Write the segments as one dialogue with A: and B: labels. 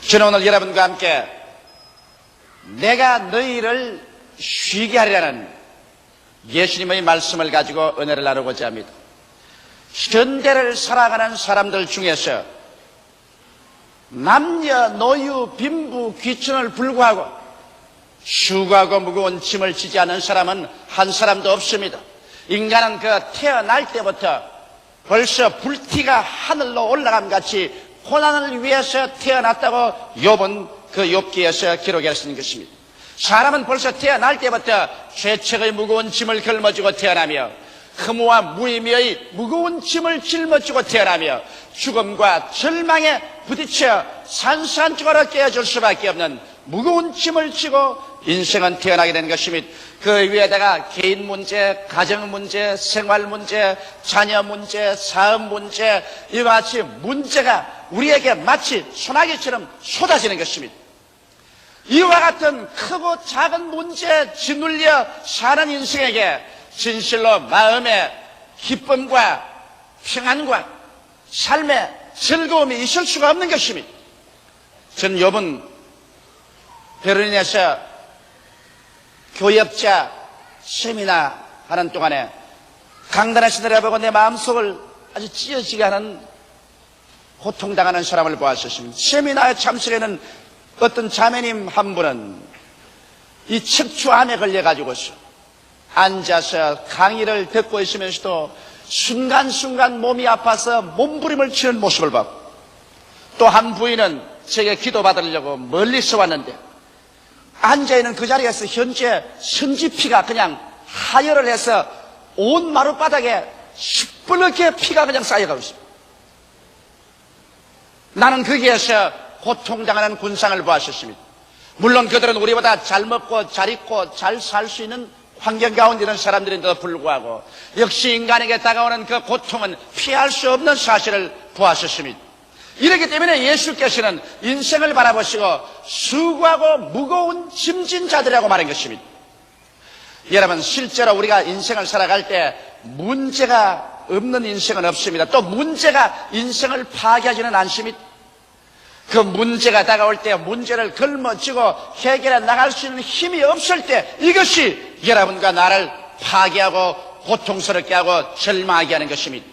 A: 저는 오늘 여러분과 함께 내가 너희를 쉬게 하리라는 예수님의 말씀을 가지고 은혜를 나누고자 합니다. 현대를 살아가는 사람들 중에서 남녀, 노유, 빈부, 귀천을 불구하고 수고하고 무거운 짐을 지지 않은 사람은 한 사람도 없습니다. 인간은 태어날 때부터 벌써 불티가 하늘로 올라감 같이 고난을 위해서 태어났다고 욥은 욥기에서 기록했는 것입니다. 사람은 벌써 태어날 때부터 죄책의 무거운 짐을 걸머쥐고 태어나며 흠모와 무의미의 무거운 짐을 짊어지고 태어나며 죽음과 절망에 부딪혀 산산조각으로 깨어질 수밖에 없는 무거운 짐을 지고 인생은 태어나게 되는 것입니다. 그 위에다가 개인 문제, 가정 문제, 생활 문제, 자녀 문제, 사업 문제, 이와 같이 문제가 우리에게 마치 소나기처럼 쏟아지는 것입니다. 이와 같은 크고 작은 문제에 짓눌려 사는 인생에게 진실로 마음의 기쁨과 평안과 삶의 즐거움이 있을 수가 없는 것입니다. 전 욥은 베를린에서 교역자 세미나 하는 동안에 강단에서 내려보고 내 마음속을 아주 찢어지게 하는 고통당하는 사람을 보았었습니다. 세미나에 참석하는 어떤 자매님 한 분은 이 척추암에 걸려가지고서 앉아서 강의를 듣고 있으면서도 순간순간 몸이 아파서 몸부림을 치는 모습을 봤고, 또 한 부인은 제게 기도받으려고 멀리서 왔는데 앉아있는 그 자리에서 현재 선지피가 그냥 하혈을 해서 온 마룻바닥에 시뻘겋게 피가 그냥 쌓여가고 있습니다. 나는 거기에서 고통당하는 군상을 보았었습니다. 물론 그들은 우리보다 잘 먹고 잘 입고 잘 살 수 있는 환경 가운데 있는 사람들인데도 불구하고 역시 인간에게 다가오는 그 고통은 피할 수 없는 사실을 보았었습니다. 이렇기 때문에 예수께서는 인생을 바라보시고 수고하고 무거운 짐진 자들이라고 말한 것입니다. 여러분, 실제로 우리가 인생을 살아갈 때 문제가 없는 인생은 없습니다. 또 문제가 인생을 파괴하지는 않습니다. 그 문제가 다가올 때 문제를 걸머쥐고 해결해 나갈 수 있는 힘이 없을 때 이것이 여러분과 나를 파괴하고 고통스럽게 하고 절망하게 하는 것입니다.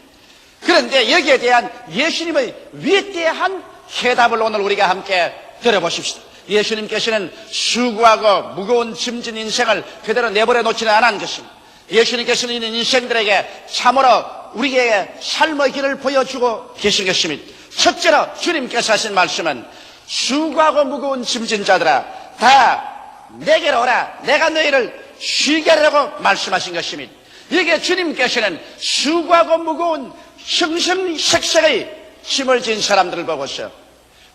A: 그런데 여기에 대한 예수님의 위대한 해답을 오늘 우리가 함께 들어보십시다. 예수님께서는 수고하고 무거운 짐진 인생을 그대로 내버려 놓지는 않은 것입니다. 예수님께서는 이런 인생들에게 참으로 우리에게 삶의 길을 보여주고 계신 것입니다. 첫째로 주님께서 하신 말씀은 수고하고 무거운 짐진 자들아 다 내게로 오라, 내가 너희를 쉬게 하라고 말씀하신 것입니다. 여기에 주님께서는 수고하고 무거운 형성색색의 짐을 진 사람들을 보고서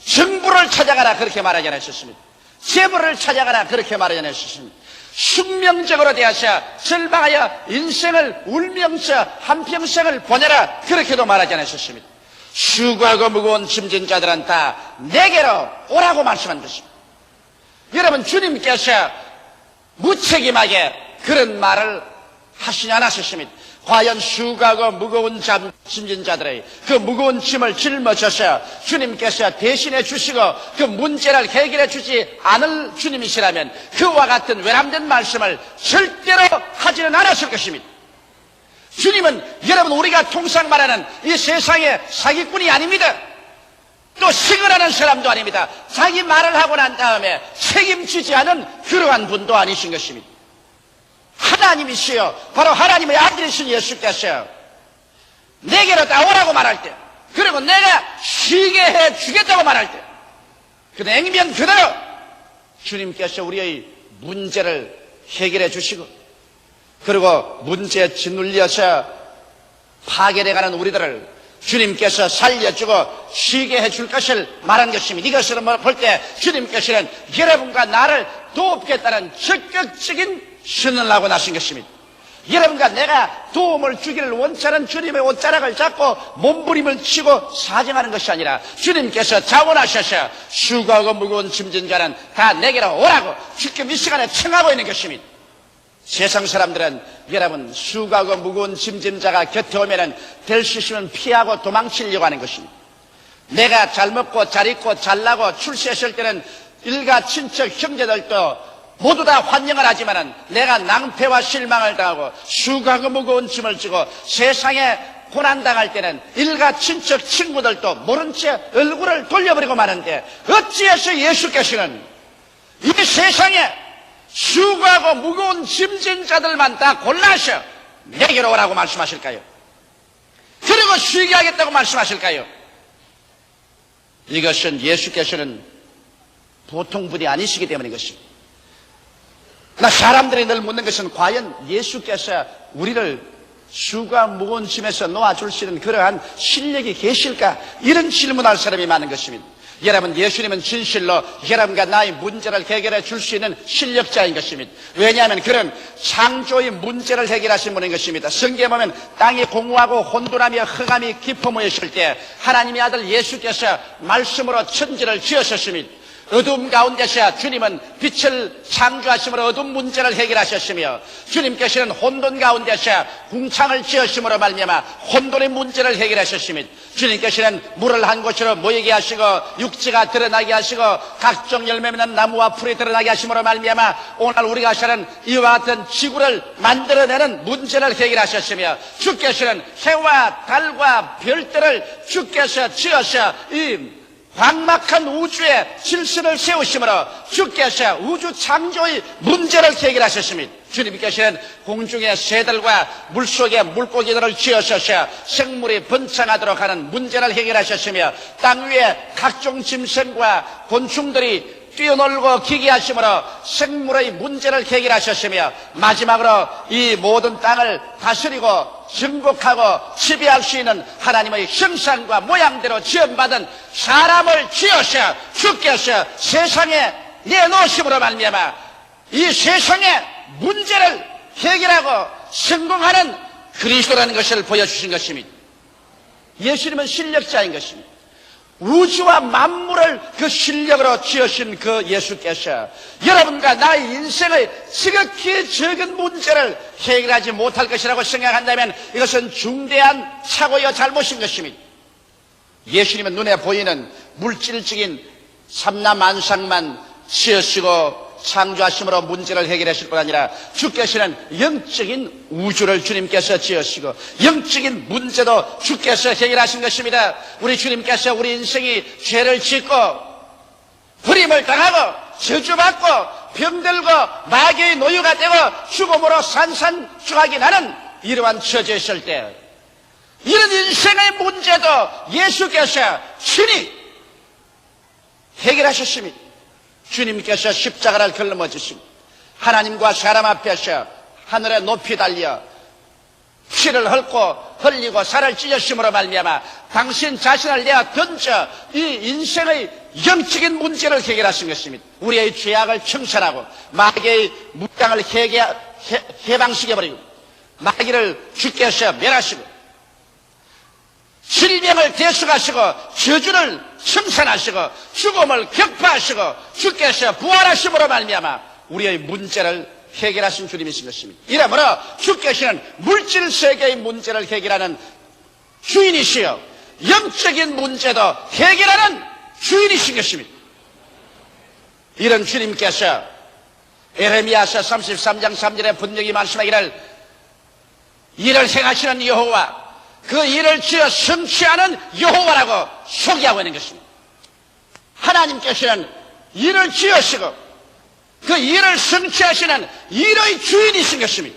A: 정부를 찾아가라 그렇게 말하지 않으셨습니다. 재물을 찾아가라 그렇게 말하지 않으셨습니다. 숙명적으로 되어서 절망하여 인생을 울면서 한평생을 보내라 그렇게도 말하지 않으셨습니다. 수고하고 무거운 짐진 자들은 다 내게로 오라고 말씀한 것입니다. 여러분, 주님께서 무책임하게 그런 말을 하시지 않으셨습니다. 과연 수고하고 무거운 짐진 자들의 그 무거운 짐을 짊어져서 주님께서 대신해 주시고 그 문제를 해결해 주지 않을 주님이시라면 그와 같은 외람된 말씀을 절대로 하지는 않았을 것입니다. 주님은 여러분 우리가 통상 말하는 이 세상의 사기꾼이 아닙니다. 또 시근하는 사람도 아닙니다. 자기 말을 하고 난 다음에 책임지지 않은 그러한 분도 아니신 것입니다. 하나님이시여 바로 하나님의 아들이신 예수께서 내게로 다 오라고 말할 때, 그리고 내가 쉬게 해주겠다고 말할 때 그 냉면 그대로 주님께서 우리의 문제를 해결해 주시고, 그리고 문제에 짓눌려서 파괴돼가는 우리들을 주님께서 살려주고 쉬게 해줄 것을 말한 것입니다. 이것을 볼 때 주님께서는 여러분과 나를 돕겠다는 적극적인 신을 하고 나신 것입니다. 여러분과 내가 도움을 주기를 원치 않은 주님의 옷자락을 잡고 몸부림을 치고 사정하는 것이 아니라 주님께서 자원하셔서 수고하고 무거운 짐진 자는 다 내게로 오라고 지금 이 시간에 청하고 있는 것입니다. 세상 사람들은 여러분 수고하고 무거운 짐짐자가 곁에 오면은 될 수 있으면 피하고 도망치려고 하는 것입니다. 내가 잘 먹고 잘 입고 잘 나고 출세했을 때는 일가 친척 형제들도 모두 다 환영을 하지만은 내가 낭패와 실망을 당하고 수고하고 무거운 짐을 지고 세상에 고난당할 때는 일가 친척 친구들도 모른 채 얼굴을 돌려버리고 마는데 어찌해서 예수께서는 이 세상에 수고하고 무거운 짐진 자들만 다 골라서 내게로 오라고 말씀하실까요? 그리고 쉬게 하겠다고 말씀하실까요? 이것은 예수께서는 보통 분이 아니시기 때문인 것입니다. 나 사람들이 늘 묻는 것은 과연 예수께서 우리를 수고와 무거운 짐에서 놓아줄 수 있는 그러한 실력이 계실까? 이런 질문할 사람이 많은 것입니다. 여러분, 예수님은 진실로 여러분과 나의 문제를 해결해 줄 수 있는 실력자인 것입니다. 왜냐하면 그런 창조의 문제를 해결하신 분인 것입니다. 성경에 보면 땅이 공허하고 혼돈하며 흑암이 깊어 모였을 때 하나님의 아들 예수께서 말씀으로 천지를 지으셨습니다. 어둠 가운데서 주님은 빛을 창조하심으로 어둠 문제를 해결하셨으며 주님께서는 혼돈 가운데서 궁창을 지으심으로 말미암아 혼돈의 문제를 해결하셨습니다. 주님께서는 물을 한 곳으로 모이게 하시고 육지가 드러나게 하시고 각종 열매 맺는 나무와 풀이 드러나게 하심으로 말미암아 오늘 우리가 사는 이와 같은 지구를 만들어내는 문제를 해결하셨으며 주께서는 해와 달과 별들을 주께서 지어서 이 광막한 우주에 질서를 세우심으로 주께서 우주 창조의 문제를 해결하셨습니다. 주님께서는 공중의 새들과 물속의 물고기들을 지으셔서 생물이 번창하도록 하는 문제를 해결하셨으며 땅 위에 각종 짐승과 곤충들이 뛰어놀고 기기하심으로 생물의 문제를 해결하셨으며 마지막으로 이 모든 땅을 다스리고 정복하고 지배할 수 있는 하나님의 형상과 모양대로 지음받은 사람을 지어서 주께서 세상에 내놓으심으로 말미암아 이 세상의 문제를 해결하고 성공하는 그리스도라는 것을 보여주신 것입니다. 예수님은 실력자인 것입니다. 우주와 만물을 그 실력으로 지으신 그 예수께서 여러분과 나의 인생의 지극히 적은 문제를 해결하지 못할 것이라고 생각한다면 이것은 중대한 착오여 잘못인 것입니다. 예수님은 눈에 보이는 물질적인 삼라만상만 지으시고 창조하심으로 문제를 해결하실 뿐 아니라 주께서는 영적인 우주를 주님께서 지으시고 영적인 문제도 주께서 해결하신 것입니다. 우리 주님께서 우리 인생이 죄를 짓고 불임을 당하고 저주받고 병들고 마귀의 노유가 되고 죽음으로 산산조각이 나는 이러한 처지에 있을 때 이런 인생의 문제도 예수께서 친히 해결하셨습니다. 주님께서 십자가를 걸머지시고 하나님과 사람 앞에서 하늘에 높이 달려 피를 흘리고 살을 찢으심으로 말미암아 당신 자신을 내어 던져 이 인생의 영적인 문제를 해결하신 것입니다. 우리의 죄악을 청산하고 마귀의 무장을 해방시켜버리고 마귀를 주께서 멸하시고 질병을 대속하시고 저주를 청산하시고 죽음을 격파하시고 주께서 부활하심으로 말미암아 우리의 문제를 해결하신 주님이신 것입니다. 이러므로 주께서는 물질 세계의 문제를 해결하는 주인이시여 영적인 문제도 해결하는 주인이신 것입니다. 이런 주님께서 에레미야서 33장 3절에 분명히 말씀하기를 일을 행하시는 여호와 그 일을 지어 성취하는 여호와라고 소개하고 있는 것입니다. 하나님께서는 일을 지으시고 그 일을 성취하시는 일의 주인이신 것입니다.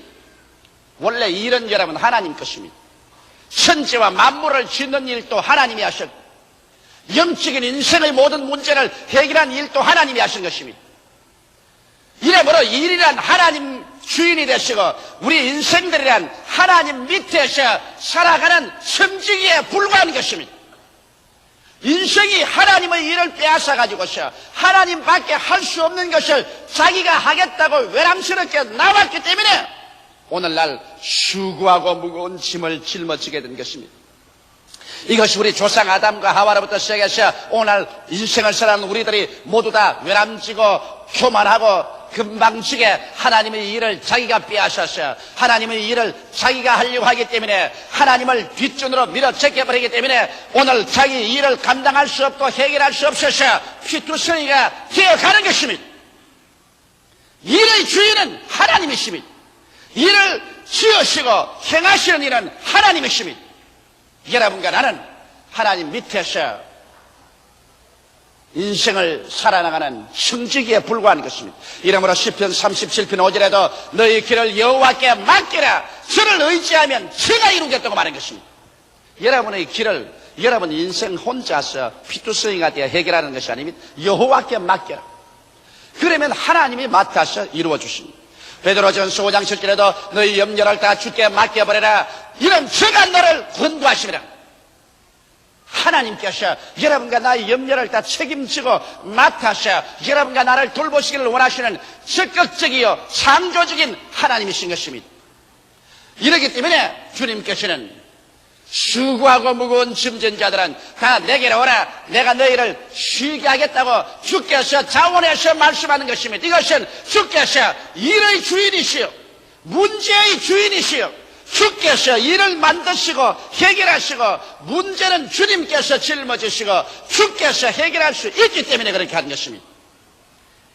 A: 원래 일은 여러분 하나님 것입니다. 천지와 만물을 짓는 일도 하나님이 하셨고 영적인 인생의 모든 문제를 해결한 일도 하나님이 하신 것입니다. 이러므로 일이란 하나님 주인이 되시고 우리 인생들이란 하나님 밑에서 살아가는 섬지기에 불과한 것입니다. 인생이 하나님의 일을 빼앗아가지고서 하나님밖에 할 수 없는 것을 자기가 하겠다고 외람스럽게 나왔기 때문에 오늘날 수고하고 무거운 짐을 짊어지게 된 것입니다. 이것이 우리 조상 아담과 하와로부터 시작해서 오늘 인생을 살아가는 우리들이 모두 다 외람지고 교만하고 금방지게 하나님의 일을 자기가 빼앗았어요. 하나님의 일을 자기가 하려고 하기 때문에 하나님을 뒷전으로 밀어제껴버리기 때문에 오늘 자기 일을 감당할 수 없고 해결할 수 없어서 피투성이가 되어가는 것입니다. 일의 주인은 하나님이십니다. 일을 지으시고 행하시는 일은 하나님이십니다. 여러분과 나는 하나님 밑에서 인생을 살아나가는 청지기에 불과한 것입니다. 이러므로 시편 37편 5절에도 너희 길을 여호와께 맡기라. 저를 의지하면 제가 이루겠다고 말한 것입니다. 여러분의 길을 여러분 인생 혼자서 피투성이가 되어 해결하는 것이 아닙니다. 여호와께 맡겨라. 그러면 하나님이 맡아서 이루어 주십니다. 베드로전서 5장 7절에도 너희 염려를 다 주께 맡겨버려라. 이런 저가 너를 권고하심이라. 하나님께서 여러분과 나의 염려를 다 책임지고 맡아서 여러분과 나를 돌보시기를 원하시는 적극적이요 창조적인 하나님이신 것입니다. 이렇기 때문에 주님께서는 수고하고 무거운 짐진 자들은 다 내게로 오라. 내가 너희를 쉬게 하겠다고 주께서 자원해서 말씀하는 것입니다. 이것은 주께서 일의 주인이시요 문제의 주인이시요 주께서 일을 만드시고 해결하시고 문제는 주님께서 짊어지시고 주께서 해결할 수 있기 때문에 그렇게 한 것입니다.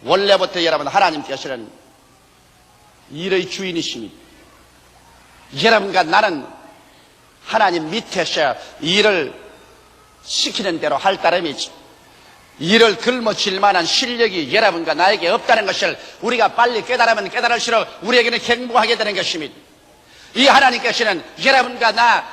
A: 원래부터 여러분 하나님께서는 일의 주인이십니다. 여러분과 나는 하나님 밑에서 일을 시키는 대로 할 따름이지 일을 짊어질 만한 실력이 여러분과 나에게 없다는 것을 우리가 빨리 깨달으면 깨달을수록 우리에게는 행복하게 되는 것입니다. 이 하나님께서는 여러분과 나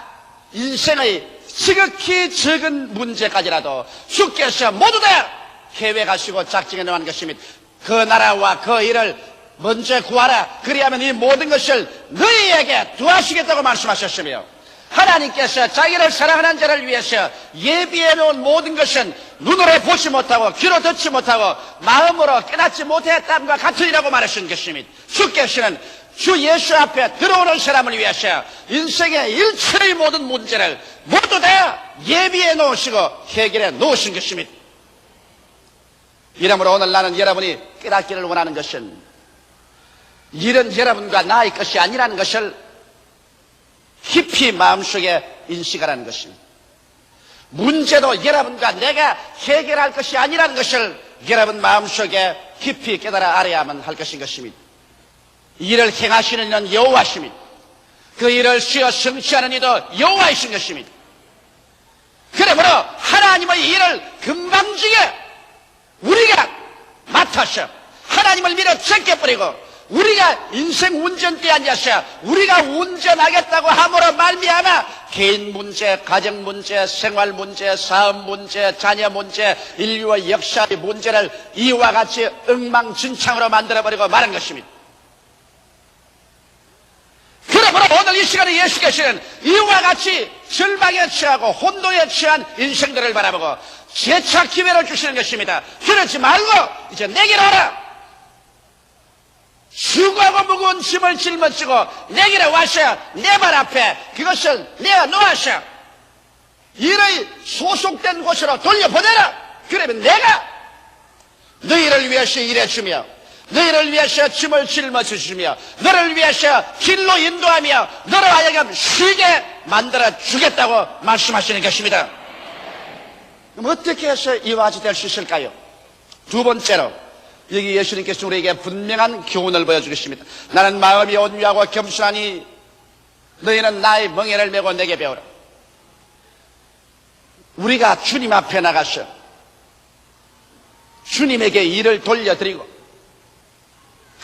A: 인생의 지극히 적은 문제까지라도 주께서 모두 다 계획하시고 작정해 놓은 것입니다. 그 나라와 그 일을 먼저 구하라. 그리하면 이 모든 것을 너희에게 도와주시겠다고 말씀하셨으며 하나님께서 자기를 사랑하는 자를 위해서 예비해 놓은 모든 것은 눈으로 보지 못하고 귀로 듣지 못하고 마음으로 깨닫지 못했다함과 같으리라고 말하신 것입니다. 주께서는 주 예수 앞에 들어오는 사람을 위해서 인생의 일체의 모든 문제를 모두 다 예비해 놓으시고 해결해 놓으신 것입니다. 이러므로 오늘 나는 여러분이 깨닫기를 원하는 것은 일은 여러분과 나의 것이 아니라는 것을 깊이 마음속에 인식하라는 것입니다. 문제도 여러분과 내가 해결할 것이 아니라는 것을 여러분 마음속에 깊이 깨달아 알아야만 할 것인 것입니다. 일을 행하시는 이는 여호와십니다. 그 일을 쉬어 성취하는 이도 여호와이신 것입니다. 그러므로 하나님의 일을 금방지게 우리가 맡아서 하나님을 밀어 제껴버리고 우리가 인생 운전대에 앉아서 우리가 운전하겠다고 함으로 말미암아 개인 문제, 가정 문제, 생활 문제, 사업 문제, 자녀 문제, 인류의 역사의 문제를 이와 같이 엉망진창으로 만들어버리고 말한 것입니다. 그러므로 오늘 이 시간에 예수께서는 이와 같이 절망에 처하고 혼돈에 처한 인생들을 바라보고 재차 기회를 주시는 것입니다. 그러지 말고 이제 내게로 오라. 수고하고 무거운 짐을 짊어지고 내게로 와서 내 발 앞에 그것을 내어 놓아서 일의 소속된 곳으로 돌려보내라. 그러면 내가 너희를 위해서 일해주며 너희를 위해서 짐을 짊어지시며 너를 위해서 길로 인도하며 너를 하여금 쉬게 만들어 주겠다고 말씀하시는 것입니다. 그럼 어떻게 해서 이와 같이 될 수 있을까요? 두 번째로 여기 예수님께서 우리에게 분명한 교훈을 보여주십니다. 나는 마음이 온유하고 겸손하니 너희는 나의 멍에를 메고 내게 배우라. 우리가 주님 앞에 나가서 주님에게 일을 돌려드리고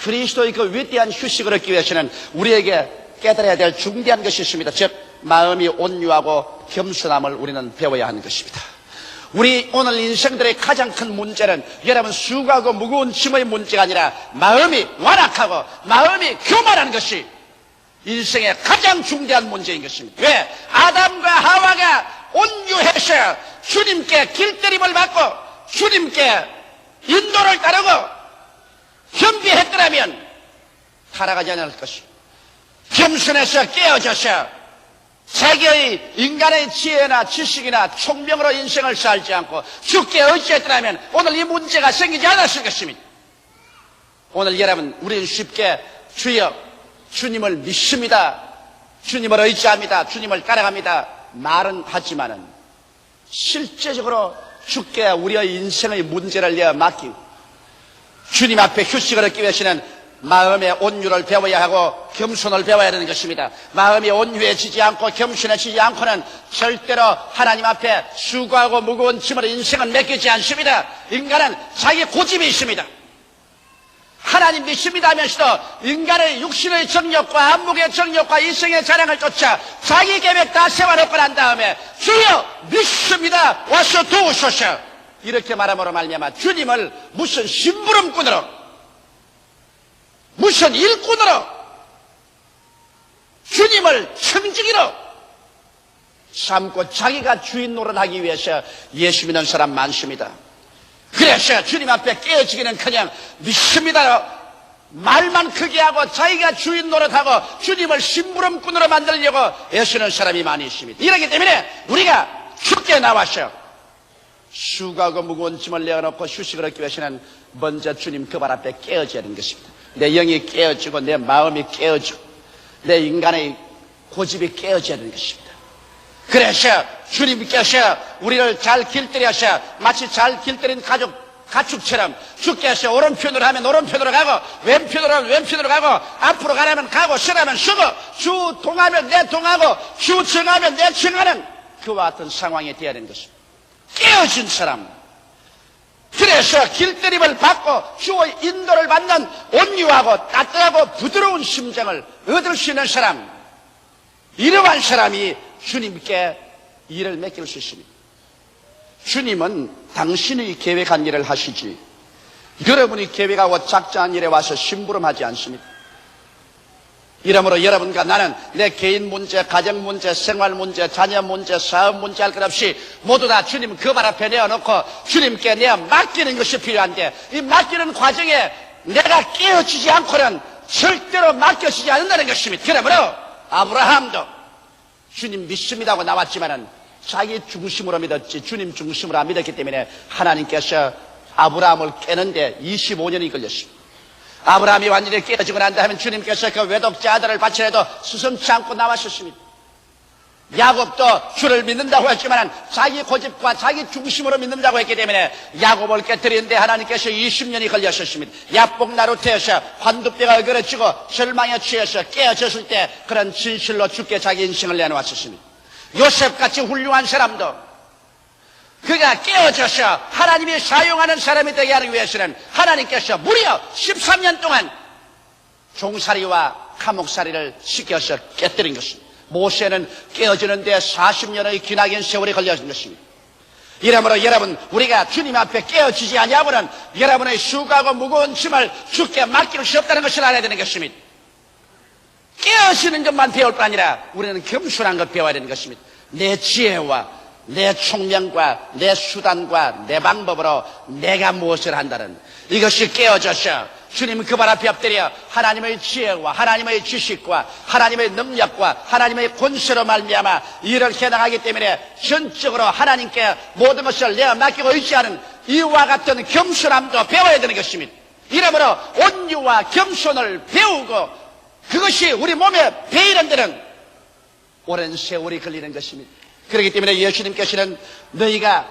A: 그리스도의 그 위대한 휴식을 얻기 위해서는 우리에게 깨달아야 될 중대한 것이 있습니다. 즉 마음이 온유하고 겸손함을 우리는 배워야 하는 것입니다. 우리 오늘 인생들의 가장 큰 문제는 여러분 수고하고 무거운 짐의 문제가 아니라 마음이 완악하고 마음이 교만한 것이 인생의 가장 중대한 문제인 것입니다. 왜? 아담과 하와가 온유해서 주님께 길들임을 받고 주님께 인도를 따르고 겸비했더라면 타락하지 않을 것입니다. 겸손해서 깨어져서 자기의 인간의 지혜나 지식이나 총명으로 인생을 살지 않고 주께 의지했더라면 오늘 이 문제가 생기지 않았을 것입니다. 오늘 여러분, 우리는 쉽게 주여, 주님을 믿습니다, 주님을 의지합니다, 주님을 따라갑니다 말은 하지만은 실제적으로 주께 우리의 인생의 문제를 내어 맡기고 주님 앞에 휴식을 얻기 위해서는 마음의 온유를 배워야 하고 겸손을 배워야 되는 것입니다. 마음이 온유해지지 않고 겸손해지지 않고는 절대로 하나님 앞에 수고하고 무거운 짐을 인생은 맡기지 않습니다. 인간은 자기 고집이 있습니다. 하나님 믿습니다 하면서도 인간의 육신의 정욕과 안목의 정욕과 이성의 자랑을 쫓아 자기 계획 다 세워놓고 난 다음에 주여 믿습니다 와서 도우소서 이렇게 말함으로 말미암아 주님을 무슨 심부름꾼으로, 무슨 일꾼으로, 주님을 청지기로 삼고 자기가 주인 노릇하기 위해서 예수 믿는 사람 많습니다. 그래서 주님 앞에 깨어지기는커녕 믿습니다 말만 크게 하고 자기가 주인 노릇하고 주님을 심부름꾼으로 만들려고 애쓰는 사람이 많이 있습니다. 이렇기 때문에 우리가 주께 나와서 수고하고 무거운 짐을 내어놓고 휴식을 얻기 위해서는 먼저 주님 그 발 앞에 깨어져야 하는 것입니다. 내 영이 깨어지고 내 마음이 깨어지고 내 인간의 고집이 깨어져야 하는 것입니다. 그래서 주님께서 우리를 잘 길들여서 마치 잘 길들인 가축처럼 주께서 오른편으로 하면 오른편으로 가고 왼편으로 하면 왼편으로 가고 앞으로 가라면 가고 서라면 서고 주 동하면 내 동하고 주 정하면 내 정하는 그와 같은 상황이 되어야 되는 것입니다. 깨어진 사람, 그래서 길들임을 받고 주의 인도를 받는 온유하고 따뜻하고 부드러운 심정을 얻을 수 있는 사람, 이러한 사람이 주님께 일을 맡길 수 있습니다. 주님은 당신이 계획한 일을 하시지 여러분이 계획하고 작정한 일에 와서 심부름하지 않습니다. 이러므로 여러분과 나는 내 개인 문제, 가정 문제, 생활 문제, 자녀 문제, 사업 문제 할 것 없이 모두 다 주님 그 발 앞에 내어놓고 주님께 내어 맡기는 것이 필요한데 이 맡기는 과정에 내가 깨어지지 않고는 절대로 맡겨지지 않는다는 것입니다. 그러므로 아브라함도 주님 믿습니다 하고 나왔지만은 자기 중심으로 믿었지 주님 중심으로 안 믿었기 때문에 하나님께서 아브라함을 깨는데 25년이 걸렸습니다. 아브라함이 완전히 깨어지고 난다 하면 주님께서 그 외독자 아들을 바치려도 스승치 않고 나왔었습니다. 야곱도 주를 믿는다고 했지만 자기 고집과 자기 중심으로 믿는다고 했기 때문에 야곱을 깨뜨리는데 하나님께서 20년이 걸렸었습니다. 야복나루터에서 환두뼈가 그려지고 절망에 취해서 깨어졌을 때 그런 진실로 주께 자기 인생을 내놓았었습니다. 요셉같이 훌륭한 사람도 그가 깨어져서 하나님이 사용하는 사람이 되게 하기 위해서는 하나님께서 무려 13년 동안 종살이와 감옥살이를 시켜서 깨뜨린 것입니다. 모세는 깨어지는데 40년의 기나긴 세월이 걸렸던 것입니다. 이러므로 여러분, 우리가 주님 앞에 깨어지지 아니하고는 여러분의 수고하고 무거운 짐을 주께 맡길 수 없다는 것을 알아야 되는 것입니다. 깨어지는 것만 배울 뿐 아니라 우리는 겸손한 것 배워야 되는 것입니다. 내 지혜와 내 총명과 내 수단과 내 방법으로 내가 무엇을 한다는 이것이 깨어져서 주님 그 발 앞에 엎드려 하나님의 지혜와 하나님의 지식과 하나님의 능력과 하나님의 권세로 말미암아 일을 해나가기 때문에 전적으로 하나님께 모든 것을 내어 맡기고 의지하는 이와 같은 겸손함도 배워야 되는 것입니다. 이러므로 온유와 겸손을 배우고 그것이 우리 몸에 배이는 데는 오랜 세월이 걸리는 것입니다. 그렇기 때문에 예수님께서는 너희가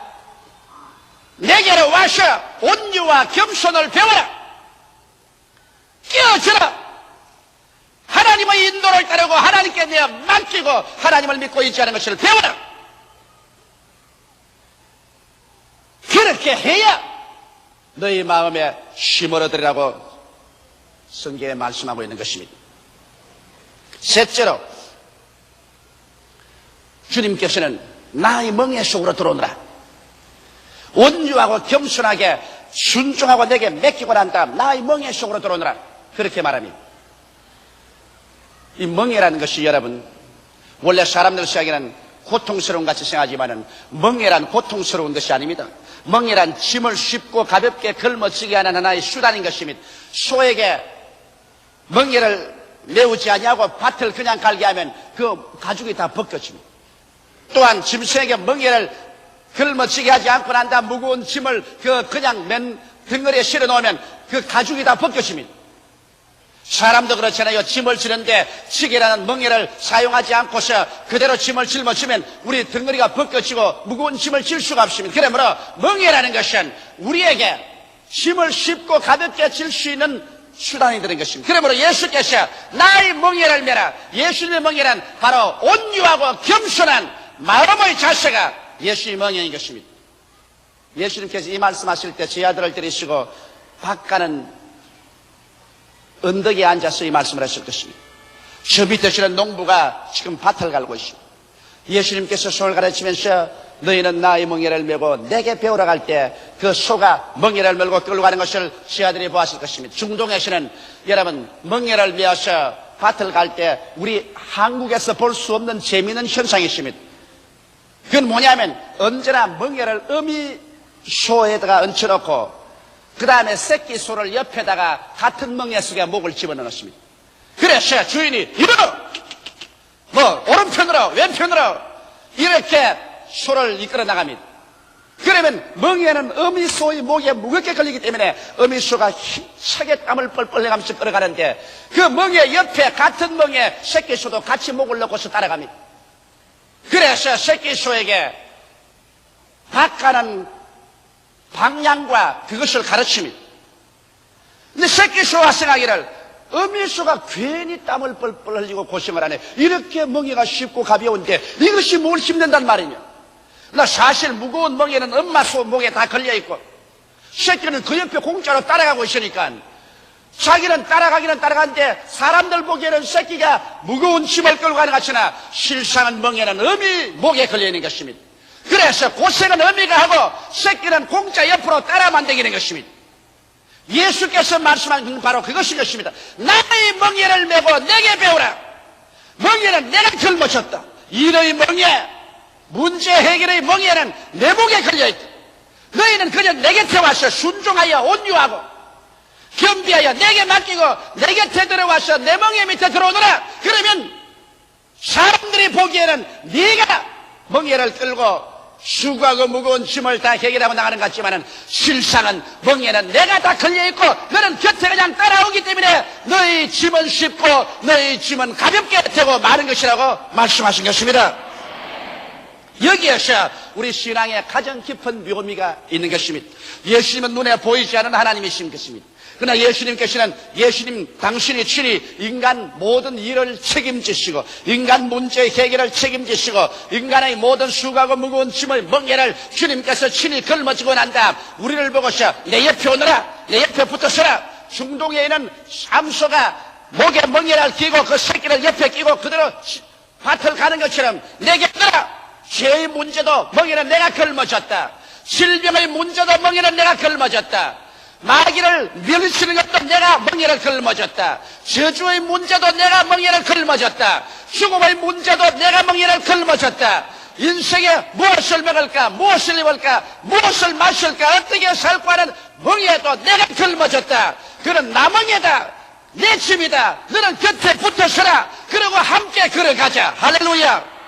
A: 내게로 와서 온유와 겸손을 배워라, 깨어져라, 하나님의 인도를 따르고 하나님께 내어 맡기고 하나님을 믿고 있지 않은 것을 배워라. 그렇게 해야 너희 마음에 쉼을 얻으리라고 성경에 말씀하고 있는 것입니다. 셋째로 주님께서는 나의 멍에 속으로 들어오느라 온유하고 겸손하게 순종하고 내게 맡기고 난 다음 나의 멍에 속으로 들어오느라 그렇게 말합니다. 이 멍에라는 것이 여러분 원래 사람들 생각에는 고통스러운 같이 생각하지만은 멍에란 고통스러운 것이 아닙니다. 멍에란 짐을 쉽고 가볍게 걸머지게 하는 하나의 수단인 것입니다. 소에게 멍에를 메우지 아니하고 밭을 그냥 갈게 하면 그 가죽이 다 벗겨집니다. 또한 짐승에게 멍에를 걸머지게 하지 않고 난 다음 무거운 짐을 그냥 맨 덩어리에 실어 놓으면 그 가죽이 다 벗겨집니다. 사람도 그렇잖아요. 짐을 지는데 치개라는 멍에를 사용하지 않고서 그대로 짐을 짊어지면 우리 등거리가 벗겨지고 무거운 짐을 질 수가 없습니다. 그러므로 멍에라는 것은 우리에게 짐을 쉽고 가볍게 질 수 있는 수단이 되는 것입니다. 그러므로 예수께서 나의 멍에를 메라. 예수님의 멍에는 바로 온유하고 겸손한 마음의 자세가 예수의 멍에인 것입니다. 예수님께서 이 말씀하실 때 제 아들을 데리시고 바가는 언덕에 앉아서 이 말씀을 하실 것입니다. 저 밑에 실은 농부가 지금 밭을 갈고 있습니다. 예수님께서 소를 가르치면서 너희는 나의 멍에를 메고 내게 배우러 갈 때 그 소가 멍에를 메고 끌고 가는 것을 제 아들이 보았을 것입니다. 중동에서는 여러분 멍에를 메어서 밭을 갈 때 우리 한국에서 볼 수 없는 재미있는 현상이 있습니다. 그건 뭐냐면 언제나 멍에를 어미 소에다가 얹혀놓고 그 다음에 새끼 소를 옆에다가 같은 멍에 속에 목을 집어넣습니다. 그래서 주인이 일어나! 오른편으로 왼편으로 이렇게 소를 이끌어 나갑니다. 그러면 멍에는 어미 소의 목에 무겁게 걸리기 때문에 어미 소가 힘차게 땀을 뻘뻘 내가면서 끌어가는데 그 멍에 옆에 같은 멍에 새끼 소도 같이 목을 넣고서 따라갑니다. 그래서 새끼 소에게 바가는 방향과 그것을 가르칩니다. 근데 새끼 소가 생각하기를 어미 소가 괜히 땀을 뻘뻘 흘리고 고생을 하네. 이렇게 멍에가 쉽고 가벼운데 이것이 뭘 힘든단 말이냐. 나 사실 무거운 멍에는 엄마 소 목에 다 걸려있고 새끼는 그 옆에 공짜로 따라가고 있으니까 자기는 따라가기는 따라가는데 사람들 보기에는 새끼가 무거운 짐을 끌고 가는 것 같으나 실상은 멍에는 어미 목에 걸려있는 것입니다. 그래서 고생은 어미가 하고 새끼는 공짜 옆으로 따라만 다니는 것입니다. 예수께서 말씀한 건 바로 그것인 것입니다. 나의 멍에를 메고 내게 배우라. 멍에는 내가 짊어졌다. 이너의 멍에, 문제 해결의 멍에는 내 목에 걸려있다. 너희는 그냥 내 곁에 와서 순종하여 온유하고 겸비하여 내게 맡기고 내 곁에 들어와서 내 멍에 밑에 들어오너라. 그러면 사람들이 보기에는 네가 멍에를 끌고 수고하고 무거운 짐을 다 해결하고 나가는 것 같지만은 실상은 멍에는 내가 다 걸려있고 너는 곁에 그냥 따라오기 때문에 너희 짐은 쉽고 너희 짐은 가볍게 되고 마는 것이라고 말씀하신 것입니다. 여기에서 우리 신앙에 가장 깊은 묘미가 있는 것입니다. 예수님은 눈에 보이지 않는 하나님이신 것입니다. 그러나 예수님께서는 당신이 친히 인간 모든 일을 책임지시고 인간 문제 해결을 책임지시고 인간의 모든 수고하고 무거운 짐을 멍에를 주님께서 친히 걸머지고 난 다음 우리를 보고서 내 옆에 오너라. 내 옆에 붙어서라. 중동에 있는 암소가 목에 멍에를 끼고 그 새끼를 옆에 끼고 그대로 밭을 가는 것처럼 내게 오너라. 죄의 문제도 멍에는 내가 걸머졌다. 질병의 문제도 멍에는 내가 걸머졌다. 마귀를 멸치는 것도 내가 멍에를 걸머졌다. 저주의 문제도 내가 멍에를 걸머졌다. 죽음의 문제도 내가 멍에를 걸머졌다. 인생에 무엇을 먹을까, 무엇을 입을까, 무엇을 마실까, 어떻게 살까 하는 멍에도 내가 걸머졌다. 그는 나 멍에다, 내 짐이다. 너는 곁에 붙어서라. 그러고 함께 걸어가자. 할렐루야.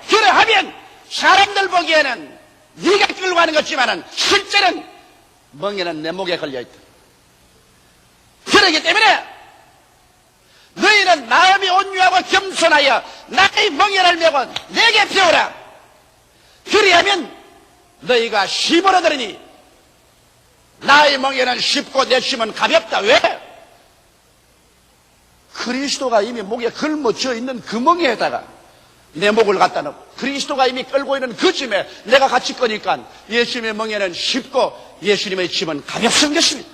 A: 그러하면 사람들 보기에는 네가 끌고 가는 것지만은 실제는 멍에는 내 목에 걸려있다. 그렇기 때문에 너희는 마음이 온유하고 겸손하여 나의 멍에를 메고 내게 배우라. 그리하면 너희가 힘을 얻으리니 나의 멍에는 쉽고 내 짐은 가볍다. 왜? 그리스도가 이미 목에 걸머져 있는 그 멍에에다가 내 목을 갖다 놓고 그리스도가 이미 끌고 있는 그 짐에 내가 같이 거니까 예수님의 멍에는 쉽고 예수님의 짐은 가볍은 것입니다.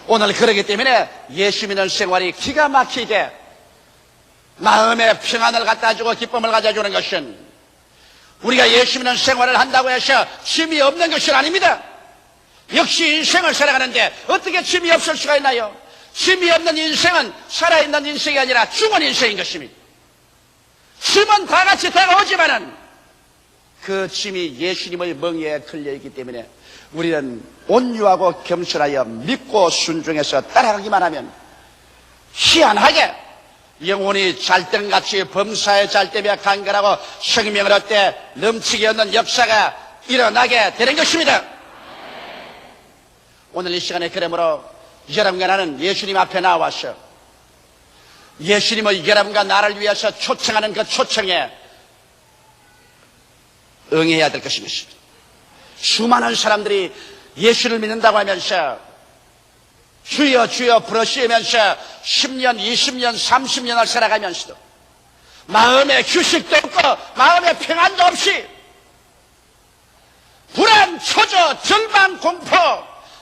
A: 오늘 그러기 때문에 예수 믿는 생활이 기가 막히게 마음의 평안을 갖다 주고 기쁨을 가져주는 것은 우리가 예수 믿는 생활을 한다고 해서 짐이 없는 것은 아닙니다. 역시 인생을 살아가는데 어떻게 짐이 없을 수가 있나요? 짐이 없는 인생은 살아있는 인생이 아니라 죽은 인생인 것입니다. 짐은 다 같이 다가오지만은 그 짐이 예수님의 멍에에 걸려있기 때문에 우리는 온유하고 겸손하여 믿고 순종해서 따라가기만 하면 희한하게 영혼이 잘됨같이 범사에 잘되며 간결하고 생명을 얻되 넘치게 얻는 역사가 일어나게 되는 것입니다. 오늘 이 시간에 그러므로 여러분과 나는 예수님 앞에 나와서 예수님의 여러분과 나를 위해서 초청하는 그 초청에 응해야 될 것입니다. 수많은 사람들이 예수를 믿는다고 하면서 주여 주여 부르시면서 10년, 20년, 30년을 살아가면서도 마음에 휴식도 없고 마음에 평안도 없이 불안, 초조, 절망, 공포,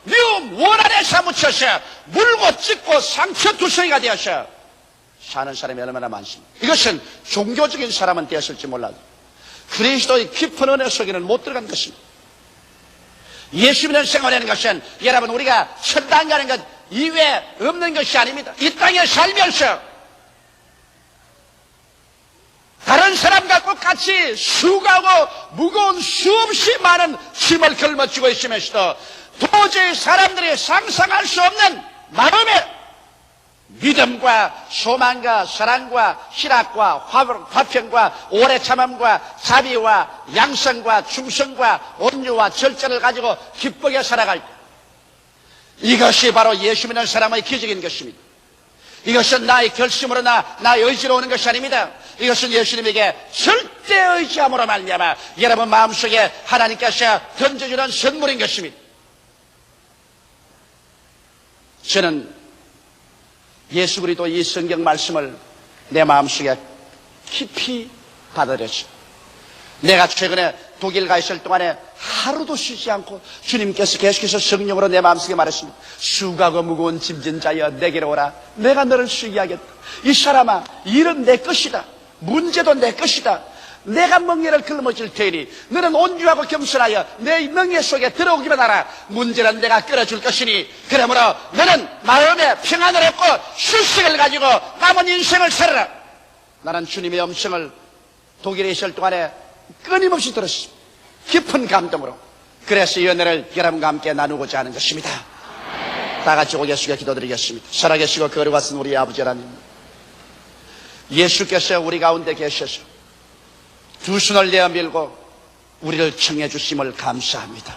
A: 미움, 원한에 사무쳐서 물고 찢고 상처투성이가 되어서 사는 사람이 얼마나 많습니다. 이것은 종교적인 사람은 되었을지 몰라도 그리스도의 깊은 은혜 속에는 못 들어간 것입니다. 예수 믿는 생활하는 것은 여러분 우리가 천당 가는 것 이외에 없는 것이 아닙니다. 이 땅에 살면서 다른 사람과 똑같이 수고하고 무거운 수없이 많은 짐을 걸머쥐고 있으면서도 도저히 사람들이 상상할 수 없는 마음의 믿음과 소망과 사랑과 희락과 화평과 오래 참음과 자비와 양성과 충성과 온유와 절제를 가지고 기쁘게 살아갈 때 이것이 바로 예수 믿는 사람의 기적인 것입니다. 이것은 나의 결심으로 나의 의지로 오는 것이 아닙니다. 이것은 예수님에게 절대 의지함으로 말미암아 여러분 마음속에 하나님께서 던져주는 선물인 것입니다. 저는 예수 그리스도 이 성경 말씀을 내 마음속에 깊이 받아들였어요. 내가 최근에 독일 가 있을 동안에 하루도 쉬지 않고 주님께서 계속해서 성령으로 내 마음속에 말했습니다. 수고하고 무거운 짐진 자여 내게로 오라. 내가 너를 쉬게 하겠다. 이 사람아, 일은 내 것이다. 문제도 내 것이다. 내가 멍에를 걸머질 테니 너는 온유하고 겸손하여 내 멍에 속에 들어오기만 하라. 문제는 내가 끌어줄 것이니 그러므로 너는 마음에 평안을 얻고 휴식을 가지고 남은 인생을 살아라. 나는 주님의 음성을 독일에 있을 동안에 끊임없이 들었습니다. 깊은 감동으로. 그래서 이 은혜를 여러분과 함께 나누고자 하는 것입니다. 다 같이 고개숙여 기도드리겠습니다. 살아계시고 거룩하신 우리 아버지 하나님, 예수께서 우리 가운데 계셔서 두 손을 내어 밀고 우리를 청해 주심을 감사합니다.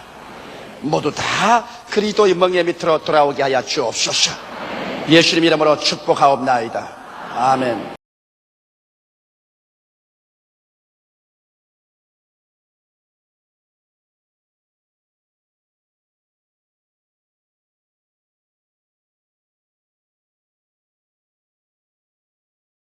A: 모두 다 그리스도의 멍에 밑으로 돌아오게 하여 주옵소서. 예수님 이름으로 축복하옵나이다. 아멘.